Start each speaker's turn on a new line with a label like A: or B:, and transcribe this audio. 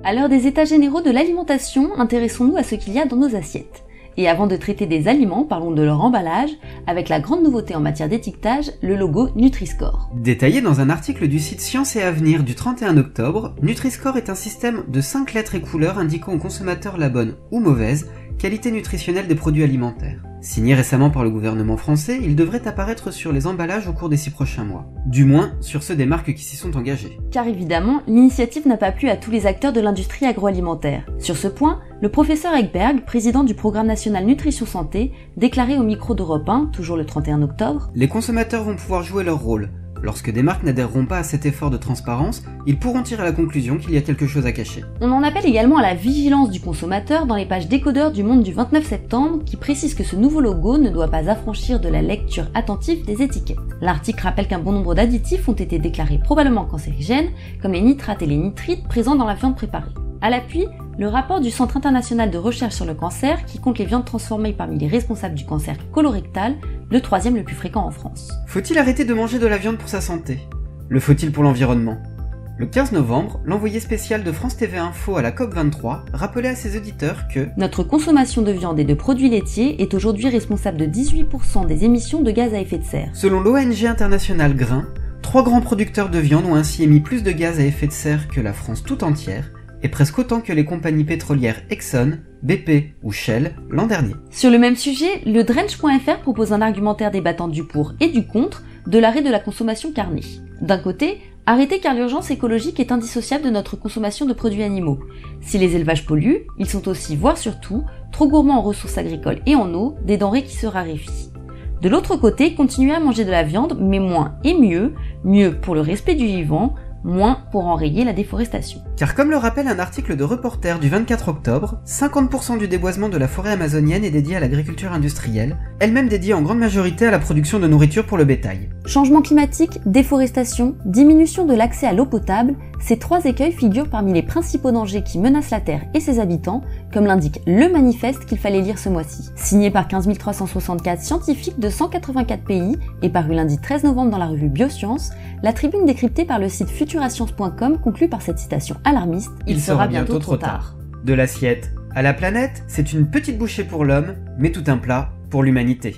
A: À l'heure des états généraux de l'alimentation, intéressons-nous à ce qu'il y a dans nos assiettes. Et avant de traiter des aliments, parlons de leur emballage, avec la grande nouveauté en matière d'étiquetage, le logo Nutri-Score.
B: Détaillé dans un article du site Science et Avenir du 31 octobre, Nutri-Score est un système de 5 lettres et couleurs indiquant aux consommateurs la bonne ou mauvaise qualité nutritionnelle des produits alimentaires. Signé récemment par le gouvernement français, il devrait apparaître sur les emballages au cours des 6 prochains mois. Du moins, sur ceux des marques qui s'y sont engagées.
A: Car évidemment, l'initiative n'a pas plu à tous les acteurs de l'industrie agroalimentaire. Sur ce point, le professeur Ekberg, président du programme national Nutrition Santé, déclarait au micro d'Europe 1, toujours le 31 octobre,
B: « Les consommateurs vont pouvoir jouer leur rôle. Lorsque des marques n'adhéreront pas à cet effort de transparence, ils pourront tirer la conclusion qu'il y a quelque chose à cacher. »
A: On en appelle également à la vigilance du consommateur dans les pages décodeurs du Monde du 29 septembre qui précise que ce nouveau logo ne doit pas affranchir de la lecture attentive des étiquettes. L'article rappelle qu'un bon nombre d'additifs ont été déclarés probablement cancérigènes, comme les nitrates et les nitrites présents dans la viande préparée. À l'appui, le rapport du Centre international de recherche sur le cancer qui compte les viandes transformées parmi les responsables du cancer colorectal, le 3e le plus fréquent en France.
B: Faut-il arrêter de manger de la viande pour sa santé? Le faut-il pour l'environnement? Le 15 novembre, l'envoyé spécial de France TV Info à la COP23 rappelait à ses auditeurs que
A: notre consommation de viande et de produits laitiers est aujourd'hui responsable de 18% des émissions de gaz à effet de serre.
B: Selon l'ONG internationale Grain, 3 grands producteurs de viande ont ainsi émis plus de gaz à effet de serre que la France tout entière, et presque autant que les compagnies pétrolières Exxon, BP ou Shell l'an dernier.
A: Sur le même sujet, le Drench.fr propose un argumentaire débattant du pour et du contre de l'arrêt de la consommation carnée. D'un côté, arrêter car l'urgence écologique est indissociable de notre consommation de produits animaux. Si les élevages polluent, ils sont aussi, voire surtout, trop gourmands en ressources agricoles et en eau, des denrées qui se raréfient. De l'autre côté, continuer à manger de la viande, mais moins et mieux, mieux pour le respect du vivant, moins pour enrayer la déforestation.
B: Car comme le rappelle un article de Reporter du 24 octobre, 50% du déboisement de la forêt amazonienne est dédié à l'agriculture industrielle, elle-même dédiée en grande majorité à la production de nourriture pour le bétail.
A: Changement climatique, déforestation, diminution de l'accès à l'eau potable, ces 3 écueils figurent parmi les principaux dangers qui menacent la Terre et ses habitants, comme l'indique le manifeste qu'il fallait lire ce mois-ci. Signé par 15 364 scientifiques de 184 pays et paru lundi 13 novembre dans la revue Biosciences, la tribune décryptée par le site futurascience.com conclut par cette citation alarmiste « Il sera bientôt trop tard ».
B: De l'assiette à la planète, c'est une petite bouchée pour l'homme, mais tout un plat pour l'humanité.